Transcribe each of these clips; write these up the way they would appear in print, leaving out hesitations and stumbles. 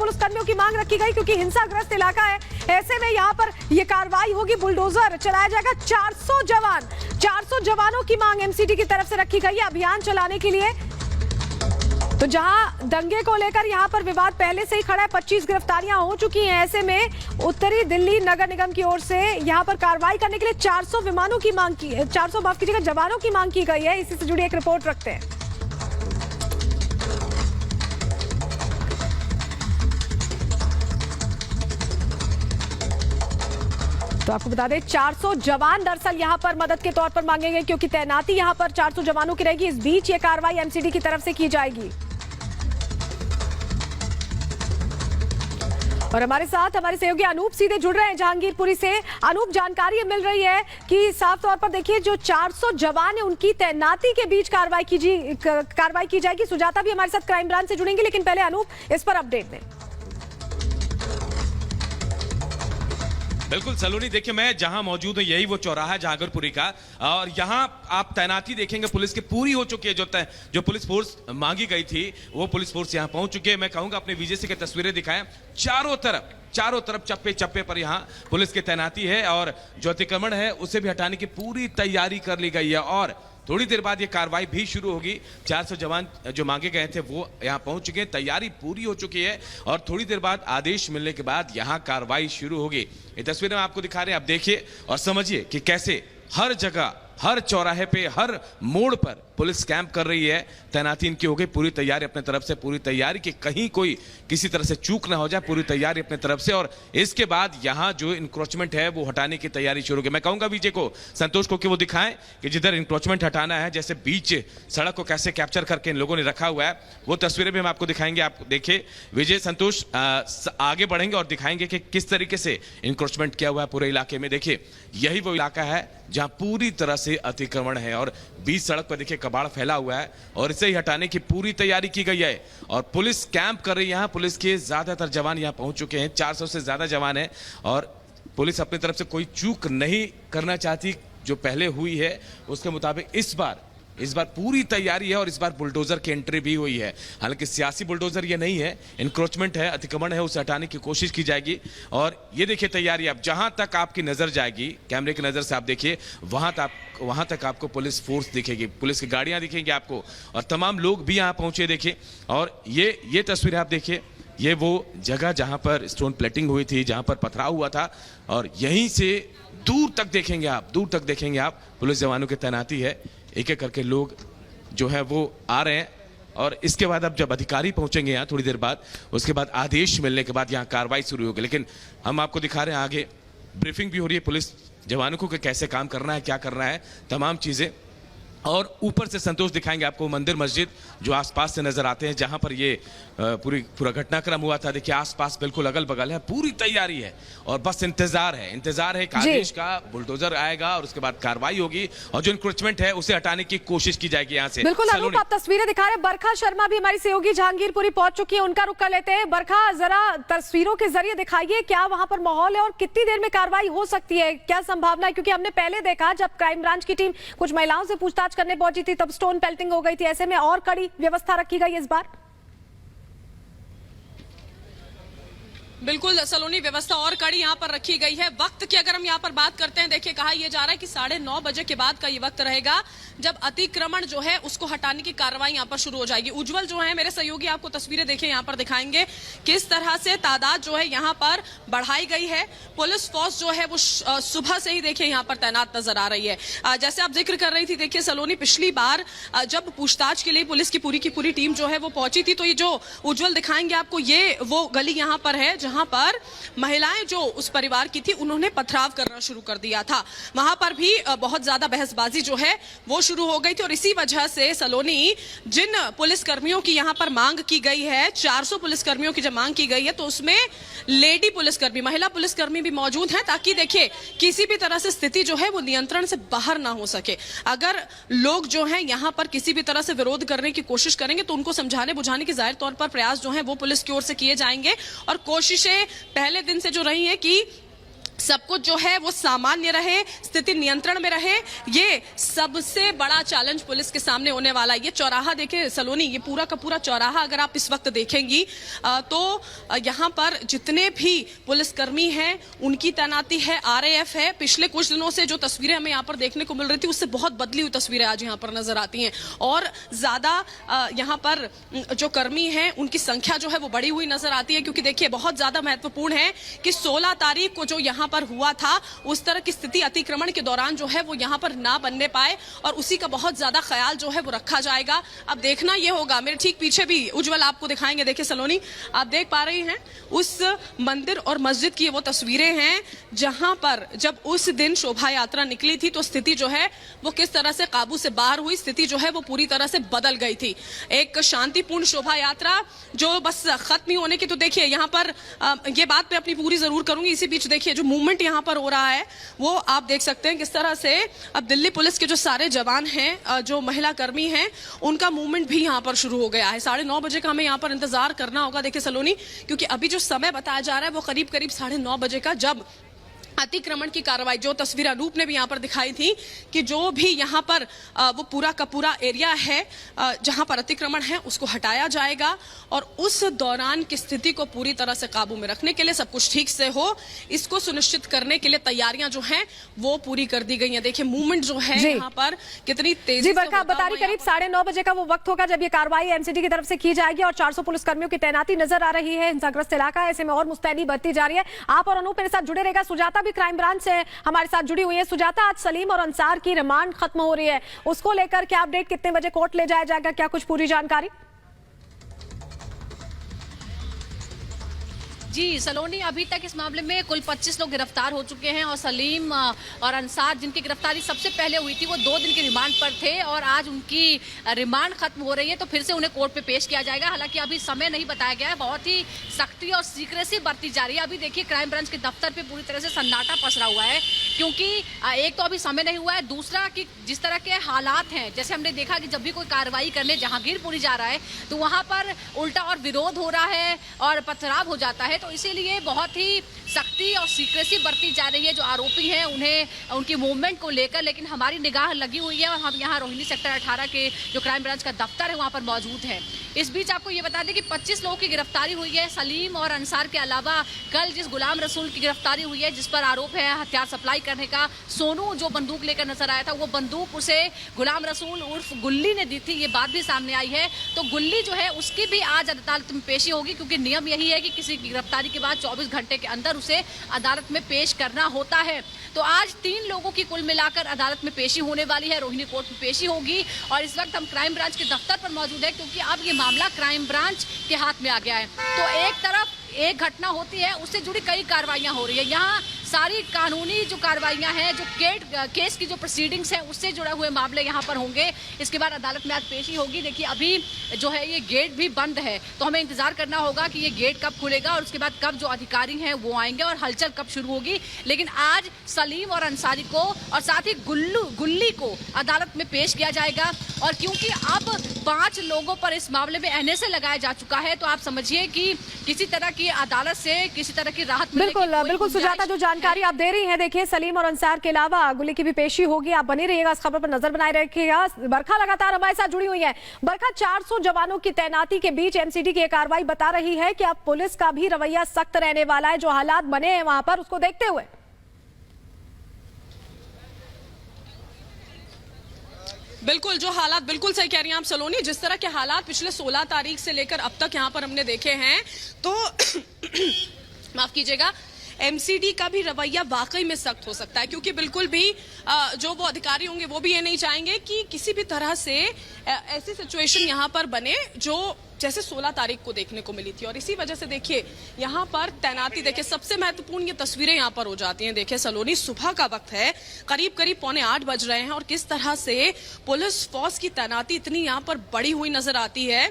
पुलिसकर्मियों की मांग रखी गई क्योंकि हिंसाग्रस्त इलाका है। ऐसे में यहाँ पर ये कार्रवाई होगी, बुलडोजर चलाया जाएगा। 400 जवानों की मांग एमसीडी की तरफ से रखी गई है अभियान चलाने के लिए। तो जहां दंगे को लेकर यहां पर विवाद पहले से ही खड़ा है, 25 गिरफ्तारियां हो चुकी हैं। ऐसे में उत्तरी दिल्ली नगर निगम की ओर से यहां पर कार्रवाई करने के लिए 400 विमानों की मांग की, 400 माफ कीजिएगा जवानों की मांग की गई है। इसी से जुड़ी एक रिपोर्ट रखते हैं। तो आपको बता दें 400 जवान दरअसल यहां पर मदद के तौर पर मांगे गए क्योंकि तैनाती यहां पर 400 जवानों की रहेगी। इस बीच ये कार्रवाई एमसीडी की तरफ से की जाएगी। और हमारे साथ हमारे सहयोगी अनूप सीधे जुड़ रहे हैं जहांगीरपुरी से। अनूप, जानकारी मिल रही है कि साफ तौर पर देखिए जो 400 जवान है उनकी तैनाती के बीच कार्रवाई की जाएगी। सुजाता भी हमारे साथ क्राइम ब्रांच से जुड़ेंगे, लेकिन पहले अनूप इस पर अपडेट दें। बिल्कुल सलोनी, देखिए मैं जहां मौजूद हूं यही वो चौराहा जहांगीरपुरी का, और यहां आप तैनाती देखेंगे पुलिस की पूरी हो चुकी है। जो पुलिस फोर्स मांगी गई थी वो पुलिस फोर्स यहां पहुंच चुकी है। मैं कहूंगा अपने वीजेसी की तस्वीरें दिखाएं, चारों तरफ चप्पे चप्पे पर यहां पुलिस की तैनाती है और जो अतिक्रमण है उसे भी हटाने की पूरी तैयारी कर ली गई है। और थोड़ी देर बाद ये कार्रवाई भी शुरू होगी। 400 जवान जो मांगे गए थे वो यहां पहुंच चुके हैं, तैयारी पूरी हो चुकी है और थोड़ी देर बाद आदेश मिलने के बाद यहां कार्रवाई शुरू होगी। ये तस्वीरें हम आपको दिखा रहे हैं, आप देखिए और समझिए कि कैसे हर जगह, हर चौराहे पे, हर मोड़ पर पुलिस कैंप कर रही है। तैनाती इनकी हो गई, पूरी तैयारी अपने तरफ से, पूरी तैयारी कि कहीं कोई किसी तरह से चूक ना हो जाए, पूरी तैयारी अपने तरफ से। और इसके बाद यहां जो इंक्रोचमेंट है वो हटाने की तैयारी शुरू होगी। मैं कहूंगा विजय को, संतोष को कि वो दिखाएं कि जिधर इंक्रोचमेंट हटाना है, जैसे बीच सड़क को कैसे कैप्चर करके इन लोगों ने रखा हुआ है, वो तस्वीरें भी हम आपको दिखाएंगे। आप देखिए विजय, संतोष आगे बढ़ेंगे और दिखाएंगे कि किस तरीके से इंक्रोचमेंट किया हुआ है पूरे इलाके में। देखिए यही वो इलाका है जहां पूरी तरह से अतिक्रमण है और बीच सड़क पर देखिए कबाड़ फैला हुआ है और इसे ही हटाने की पूरी तैयारी की गई है और पुलिस कैंप कर रही है। यहां पुलिस के ज्यादातर जवान यहां पहुंच चुके हैं, 400 से ज्यादा जवान हैं और पुलिस अपनी तरफ से कोई चूक नहीं करना चाहती। जो पहले हुई है उसके मुताबिक इस बार पूरी तैयारी है और इस बार बुलडोजर की एंट्री भी हुई है। हालांकि सियासी बुलडोजर ये नहीं है, इंक्रोचमेंट है, अतिक्रमण है, उसे हटाने की कोशिश की जाएगी। और ये देखिए तैयारी, अब जहां तक आपकी नजर जाएगी, कैमरे की नजर से आप देखिए, वहां तक आपको पुलिस फोर्स दिखेगी, पुलिस की गाड़ियां दिखेंगी आपको और तमाम लोग भी यहां पहुंचे। देखिए और ये तस्वीर आप देखिए, ये वो जगह जहां पर स्टोन प्लेटिंग हुई थी, जहां पर पथराव हुआ था और यहीं से दूर तक देखेंगे आप पुलिस जवानों की तैनाती है। एक एक करके लोग जो है वो आ रहे हैं और इसके बाद अब जब अधिकारी पहुंचेंगे यहाँ थोड़ी देर बाद, उसके बाद आदेश मिलने के बाद यहाँ कार्रवाई शुरू होगी। लेकिन हम आपको दिखा रहे हैं आगे ब्रीफिंग भी हो रही है पुलिस जवानों को कि कैसे काम करना है, क्या करना है, तमाम चीजें। और ऊपर से संतोष दिखाएंगे आपको मंदिर मस्जिद जो आसपास से नजर आते हैं, जहां पर ये पूरा घटनाक्रम हुआ था। देखिए आसपास बिल्कुल अगल बगल है, पूरी तैयारी है और बस इंतजार है आदेश का। बुलडोजर आएगा और उसके बाद कार्रवाई होगी और जो इंक्रोचमेंट है उसे हटाने की कोशिश की जाएगी यहाँ से। बिल्कुल अनूप, आप तस्वीरें दिखा रहे हैं। बरखा शर्मा भी हमारी सहयोगी जहांगीरपुरी पहुंच चुकी है, उनका रुख कर लेते हैं। बरखा, जरा तस्वीरों के जरिए दिखाइए क्या वहां पर माहौल है और कितनी देर में कार्रवाई हो सकती है, क्या संभावना है? क्योंकि हमने पहले देखा जब क्राइम ब्रांच की टीम कुछ महिलाओं से पूछताछ करने पहुंची थी तब स्टोन पेल्टिंग हो गई थी। ऐसे में और कड़ी व्यवस्था रखी गई इस बार। बिल्कुल सलोनी, व्यवस्था और कड़ी यहाँ पर रखी गई है। वक्त की अगर हम यहाँ पर बात करते हैं, देखिए कहा यह जा रहा है कि 9:30 बजे के बाद का ये वक्त रहेगा जब अतिक्रमण जो है उसको हटाने की कार्रवाई यहाँ पर शुरू हो जाएगी। उज्जवल जो है मेरे सहयोगी आपको तस्वीरें देखिए यहाँ पर दिखाएंगे किस तरह से तादाद जो है यहाँ पर बढ़ाई गई है। पुलिस फोर्स जो है वो सुबह से ही देखिए यहाँ पर तैनात नजर आ रही है। जैसे आप जिक्र कर रही थी, देखिए सलोनी, पिछली बार जब पूछताछ के लिए पुलिस की पूरी टीम जो है वो पहुंची थी, तो ये जो उज्जवल दिखाएंगे आपको, ये वो गली यहाँ पर है जहां पर महिलाएं जो उस परिवार की थी उन्होंने पथराव करना शुरू कर दिया था। वहां पर भी बहुत ज्यादा बहसबाजी जो है वो शुरू हो गई थी और इसी वजह से सलोनी, जिन पुलिसकर्मियों की यहां पर मांग की गई है, 400 पुलिसकर्मियों की जब मांग की गई है तो उसमें लेडी पुलिसकर्मी, महिला पुलिसकर्मी भी मौजूद हैं, ताकि देखिए किसी भी तरह से स्थिति जो है वो नियंत्रण से बाहर ना हो सके। अगर लोग जो है यहां पर किसी भी तरह से विरोध करने की कोशिश करेंगे तो उनको समझाने बुझाने की जाहिर तौर पर प्रयास जो है वो पुलिस की ओर से किए जाएंगे और कोशिशें पहले दिन से जो रही है कि सब कुछ जो है वो सामान्य रहे, स्थिति नियंत्रण में रहे, ये सबसे बड़ा चैलेंज पुलिस के सामने होने वाला है। ये चौराहा देखिए सलोनी, ये पूरा का पूरा चौराहा अगर आप इस वक्त देखेंगी तो यहाँ पर जितने भी पुलिसकर्मी हैं उनकी तैनाती है, आरएएफ है। पिछले कुछ दिनों से जो तस्वीरें हमें यहाँ पर देखने को मिल रही थी उससे बहुत बदली हुई तस्वीरें आज यहाँ पर नजर आती हैं और ज्यादा यहाँ पर जो कर्मी हैं उनकी संख्या जो है वो बढ़ी हुई नजर आती है, क्योंकि देखिए बहुत ज्यादा महत्वपूर्ण है कि 16 तारीख को जो यहाँ पर हुआ था उस तरह की स्थिति अतिक्रमण के दौरान जो है वो यहाँ पर ना बनने पाए और उसी का बहुत ज्यादा ख्याल जो है वो रखा जाएगा। अब देखना ये होगा, मेरे ठीक पीछे भी उज्जवल आपको दिखाएंगे, देखिए सलोनी आप देख पा रही हैं उस मंदिर और मस्जिद की वो तस्वीरें हैं जहां पर जब उस दिन शोभा यात्रा निकली थी तो स्थिति जो है वो किस तरह से काबू से बाहर हुई, स्थिति जो है वो पूरी तरह से बदल गई थी। एक शांतिपूर्ण शोभा यात्रा जो बस खत्म ही होने की, तो देखिए यहाँ पर ये बात मैं अपनी पूरी जरूर करूंगी, इसी बीच देखिए जो मूवमेंट यहाँ पर हो रहा है वो आप देख सकते हैं किस तरह से अब दिल्ली पुलिस के जो सारे जवान हैं, जो महिला कर्मी हैं, उनका मूवमेंट भी यहाँ पर शुरू हो गया है। 9:30 बजे का हमें यहाँ पर इंतजार करना होगा देखिए सलोनी, क्योंकि अभी जो समय बताया जा रहा है वो करीब 9:30 बजे का, जब अतिक्रमण की कार्रवाई, जो तस्वीर अनूप ने भी यहाँ पर दिखाई थी कि जो भी यहाँ पर वो पूरा का पूरा एरिया है जहाँ पर अतिक्रमण है उसको हटाया जाएगा और उस दौरान की स्थिति को पूरी तरह से काबू में रखने के लिए, सब कुछ ठीक से हो इसको सुनिश्चित करने के लिए तैयारियां जो हैं वो पूरी कर दी गई हैं। देखिए मूवमेंट जो है यहाँ पर कितनी तेजी से बरखा बता रही, करीब 9:30 बजे का वो वक्त होगा जब ये कार्रवाई एमसीडी की तरफ से की जाएगी और 400 पुलिसकर्मियों की तैनाती नजर आ रही है। हिंसाग्रस्त इलाका है, ऐसे में और मुस्तैदी बढ़ती जा रही है। आप और अनूप मेरे साथ जुड़े रहेगा। सुजाता भी क्राइम ब्रांच से हमारे साथ जुड़ी हुई है। सुजाता, आज सलीम और अंसार की रिमांड खत्म हो रही है, उसको लेकर क्या अपडेट, कितने बजे कोर्ट ले जाया जाएगा, क्या कुछ पूरी जानकारी? जी सलोनी, अभी तक इस मामले में कुल 25 लोग गिरफ्तार हो चुके हैं और सलीम और अंसार जिनकी गिरफ्तारी सबसे पहले हुई थी वो 2 दिन की रिमांड पर थे और आज उनकी रिमांड खत्म हो रही है तो फिर से उन्हें कोर्ट पे पेश किया जाएगा। हालांकि अभी समय नहीं बताया गया है, बहुत ही सख्ती और सीक्रेसी बरती जा रही है। अभी देखिए क्राइम ब्रांच के दफ्तर पे पूरी तरह से सन्नाटा पसरा हुआ है, क्योंकि एक तो अभी समय नहीं हुआ है, दूसरा कि जिस तरह के हालात हैं, जैसे हमने देखा कि जब भी कोई कार्रवाई करने जहांगीरपुरी जा रहा है तो वहां पर उल्टा और विरोध हो रहा है और पथराव हो जाता है, तो इसीलिए बहुत ही सख्ती और सीक्रेसी बरती जा रही है जो आरोपी हैं उन्हें उनकी मूवमेंट को लेकर। लेकिन हमारी निगाह लगी हुई है और हम यहाँ रोहिणी सेक्टर 18 के जो क्राइम ब्रांच का दफ्तर है वहाँ पर मौजूद है। इस बीच आपको ये बता दें कि 25 लोगों की गिरफ्तारी हुई है। सलीम और अंसार के अलावा कल जिस गुलाम रसूल की गिरफ्तारी हुई है, जिस पर आरोप है हथियार सप्लाई करने का, सोनू जो बंदूक लेकर नजर आया था वो बंदूक उसे गुलाम रसूल उर्फ गुल्ली ने दी थी, ये बात भी सामने आई है। तो गुल्ली जो है उसकी भी आज अदालत में पेशी होगी, क्योंकि नियम यही है कि किसी की गिरफ्तारी के बाद 24 घंटे के अंदर उसे अदालत में पेश करना होता है। तो आज 3 लोगों की कुल मिलाकर अदालत में पेशी होने वाली है, रोहिणी कोर्ट में पेशी होगी। और इस वक्त हम क्राइम ब्रांच के दफ्तर पर मौजूद है, क्योंकि अब ये मामला क्राइम ब्रांच के हाथ में आ गया है। तो एक तरफ एक घटना होती है, उससे जुड़ी कई कार्रवाइयां हो रही है। यहाँ सारी कानूनी जो कार्रवाइयां हैं, जो केस की जो प्रोसीडिंग्स हैं उससे जुड़े हुए मामले यहाँ पर होंगे। इसके बाद अदालत में आज पेशी होगी। देखिए अभी जो है ये गेट भी बंद है, तो हमें इंतजार करना होगा कि ये गेट कब खुलेगा और उसके बाद कब जो अधिकारी हैं वो आएंगे और हलचल कब शुरू होगी। लेकिन आज सलीम और अंसारी को और साथ ही गुल्ली को अदालत में पेश किया जाएगा। और क्योंकि अब 5 लोगों पर इस मामले में एनएसए लगाया जा चुका है, तो आप समझिए कि किसी तरह की अदालत से किसी तरह की राहत बिल्कुल सुजाता, जो जानकारी आप दे रही हैं, देखिए सलीम और अंसार के अलावा गुल्ली की भी पेशी होगी। आप बनी रहिएगा, इस खबर पर नजर बनाए रखिएगा। बरखा लगातार हमारे साथ जुड़ी हुई है। बरखा, 400 जवानों की तैनाती के बीच एमसीडी की कार्रवाई बता रही है कि अब पुलिस का भी रवैया सख्त रहने वाला है, जो हालात बने हैं वहां पर उसको देखते हुए। बिल्कुल, जो हालात, बिल्कुल सही कह रही हैं आप सलोनी, जिस तरह के हालात पिछले 16 तारीख से लेकर अब तक यहाँ पर हमने देखे हैं, तो माफ कीजिएगा, एमसीडी का भी रवैया वाकई में सख्त हो सकता है, क्योंकि बिल्कुल भी जो वो अधिकारी होंगे वो भी ये नहीं चाहेंगे कि किसी भी तरह से ऐसी सिचुएशन यहाँ पर बने जो जैसे 16 तारीख को देखने को मिली थी। और इसी वजह से देखिए यहाँ पर तैनाती, देखिए सबसे महत्वपूर्ण ये तस्वीरें यहाँ पर हो जाती हैं। देखिए सलोनी, सुबह का वक्त है, करीब 7:45 बज रहे हैं और किस तरह से पुलिस फोर्स की तैनाती इतनी यहाँ पर बड़ी हुई नजर आती है।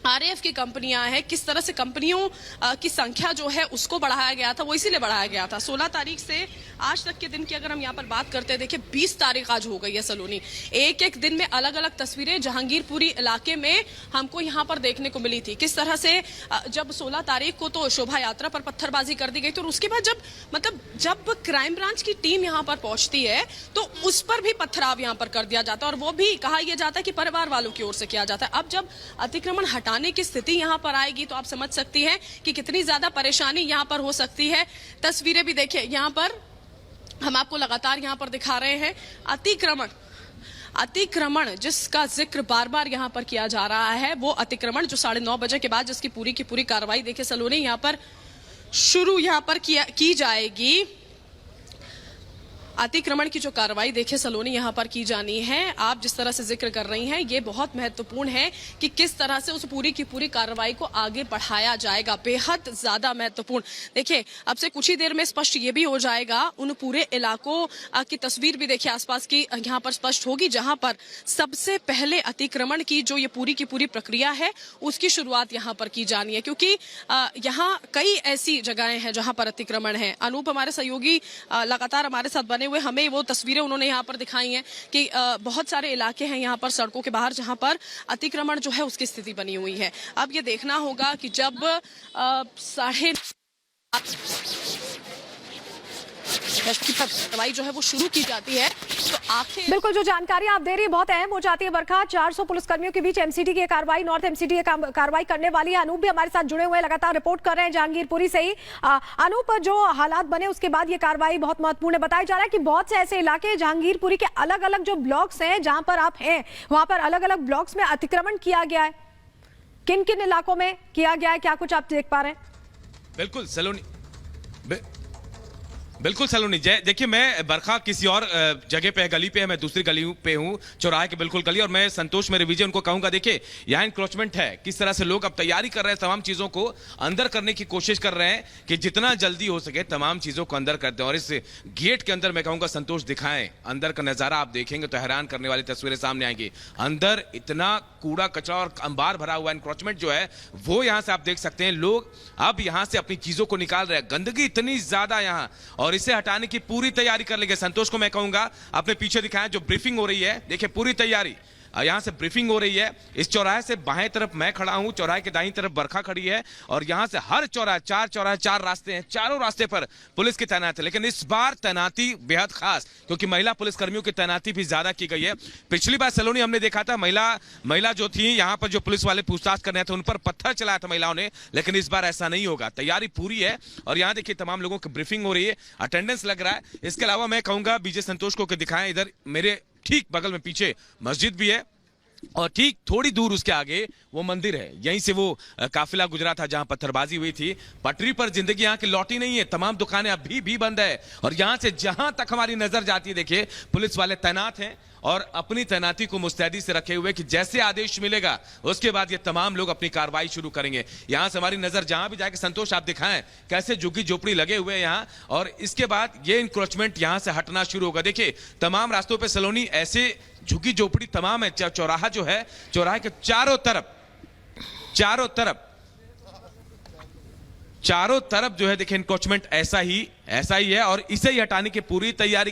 आरएएफ की कंपनियां हैं, किस तरह से कंपनियों की संख्या जो है उसको बढ़ाया गया था, वो इसीलिए बढ़ाया गया था। 16 तारीख से आज तक के दिन की अगर हम यहाँ पर बात करते हैं, देखिए 20 तारीख आज हो गई है सलोनी। एक एक दिन में अलग अलग तस्वीरें जहांगीरपुरी इलाके में हमको यहाँ पर देखने को मिली थी। किस तरह से जब 16 तारीख को तो शोभा यात्रा पर पत्थरबाजी कर दी गई, तो उसके बाद जब क्राइम ब्रांच की टीम यहाँ पर पहुंचती है तो उस पर भी पथराव यहाँ पर कर दिया जाता है, और वो भी कहा यह जाता है कि परिवार वालों की ओर से किया जाता है। अब जब अतिक्रमण हटाने की स्थिति यहाँ पर आएगी तो आप समझ सकती हैं कि कितनी ज्यादा परेशानी यहाँ पर हो सकती है। तस्वीरें भी देखिए, यहाँ पर हम आपको लगातार यहाँ पर दिखा रहे हैं अतिक्रमण जिसका जिक्र बार बार यहाँ पर किया जा रहा है, वो अतिक्रमण जो 9:30 बजे के बाद जिसकी पूरी की पूरी कार्रवाई देखिए सलोनी यहाँ पर शुरू की जाएगी। अतिक्रमण की जो कार्रवाई देखिए सलोनी यहाँ पर की जानी है। आप जिस तरह से जिक्र कर रही हैं ये बहुत महत्वपूर्ण है कि किस तरह से उस पूरी की पूरी कार्रवाई को आगे बढ़ाया जाएगा, बेहद ज्यादा महत्वपूर्ण। देखिए अब से कुछ ही देर में स्पष्ट ये भी हो जाएगा, उन पूरे इलाकों की तस्वीर भी देखिए आसपास की यहाँ पर स्पष्ट होगी, जहां पर सबसे पहले अतिक्रमण की जो ये पूरी की पूरी प्रक्रिया है उसकी शुरुआत यहाँ पर की जानी है, क्योंकि यहाँ कई ऐसी जगहें हैं जहां पर अतिक्रमण है। अनूप हमारे सहयोगी लगातार हमारे साथ बने हुए, हमें वो तस्वीरें उन्होंने यहाँ पर दिखाई हैं कि बहुत सारे इलाके हैं यहाँ पर सड़कों के बाहर जहाँ पर अतिक्रमण जो है उसकी स्थिति बनी हुई है। अब ये देखना होगा कि जब 9:30 की कार्रवाई जो है वो शुरू की जाती है तो आखिर बिल्कुल जो जानकारी आप दे रही है बहुत अहम हो जाती है बरखा। 400 पुलिसकर्मियों के बीच एमसीडी की कार्रवाई, नॉर्थ एमसीडी की कार्रवाई करने वाली है। अनूप भी हमारे साथ जुड़े हुए हैं, लगातार रिपोर्ट कर रहे हैं जहांगीरपुरी से ही। अनूप, जो हालात बने उसके बाद ये कार्रवाई बहुत महत्वपूर्ण है। बताया जा रहा है कि बहुत से ऐसे इलाके जहांगीरपुरी के अलग अलग जो ब्लॉक्स हैं जहां पर आप हैं वहां पर अलग अलग ब्लॉक्स में अतिक्रमण किया गया है। किन किन इलाकों में किया गया है, क्या कुछ आप देख पा रहे हैं? बिल्कुल सलोनी देखिए, मैं बरखा किसी और जगह पे है, गली पे है, मैं दूसरी गली पे हूँ, चौराहे के बिल्कुल गली। और मैं संतोष मेरे विजय उनको कहूंगा, देखिए यहाँ इंक्रोचमेंट है, किस तरह से लोग अब तैयारी कर रहे हैं, तमाम चीजों को अंदर करने की कोशिश कर रहे हैं कि जितना जल्दी हो सके तमाम चीजों को अंदर कर दें। और इस गेट के अंदर मैं कहूंगा संतोष दिखाएं, अंदर का नजारा आप देखेंगे तो हैरान करने वाली तस्वीरें सामने आएंगी। अंदर इतना कूड़ा कचरा और अंबार भरा हुआ इंक्रोचमेंट जो है वो यहाँ से आप देख सकते हैं। लोग अब यहाँ से अपनी चीजों को निकाल रहे हैं, गंदगी इतनी ज्यादा यहाँ, और इसे हटाने की पूरी तैयारी कर लेंगे। संतोष को मैं कहूंगा अपने पीछे दिखाएं, जो ब्रीफिंग हो रही है, देखिए पूरी तैयारी यहां से ब्रीफिंग हो रही है। इस चौराहे से बाएं तरफ मैं खड़ा हूं, चौराहे के दाईं तरफ बरखा खड़ी है, और यहां से हर चौराहे, 4 चौराहे, 4 रास्ते हैं, चारों रास्ते पर पुलिस की तैनाती है। लेकिन इस बार तैनाती बेहद खास, क्योंकि महिला पुलिसकर्मियों की तैनाती भी ज्यादा की गई है। पिछली बार सलोनी हमने देखा था महिला जो थी यहां पर, जो पुलिस वाले पूछताछ करने थे उन पर पत्थर चलाया था महिलाओं ने, लेकिन इस बार ऐसा नहीं होगा। तैयारी पूरी है और यहां देखिए तमाम लोगों की ब्रीफिंग हो रही है, अटेंडेंस लग रहा है। इसके अलावा मैं कहूंगा विजय संतोष को दिखाएं, इधर मेरे ठीक बगल में पीछे मस्जिद भी है, और ठीक थोड़ी दूर उसके आगे वो मंदिर है। यहीं से वो काफिला गुजरा था जहां पत्थरबाजी हुई थी। पटरी पर जिंदगी यहां की लौटी नहीं है, तमाम दुकानें अभी भी बंद है, और यहां से जहां तक हमारी नजर जाती है देखिए पुलिस वाले तैनात हैं और अपनी तैनाती को मुस्तैदी से रखे हुए कि जैसे आदेश मिलेगा उसके बाद ये तमाम लोग अपनी कार्रवाई शुरू करेंगे। यहां से हमारी नजर जहां भी जाके संतोष आप दिखाएं कैसे झुग्गी झोपड़ी लगे हुए हैं यहां, और इसके बाद ये इंक्रोचमेंट यहां से हटना शुरू होगा। देखिए तमाम रास्तों पे सलोनी ऐसे झुग्गी झोपड़ी तमाम है। चौराहा जो है, चौराहे के चारों तरफ जो है देखिए इंक्रोचमेंट ऐसा ही है, और इसे ही हटाने की पूरी तैयारी की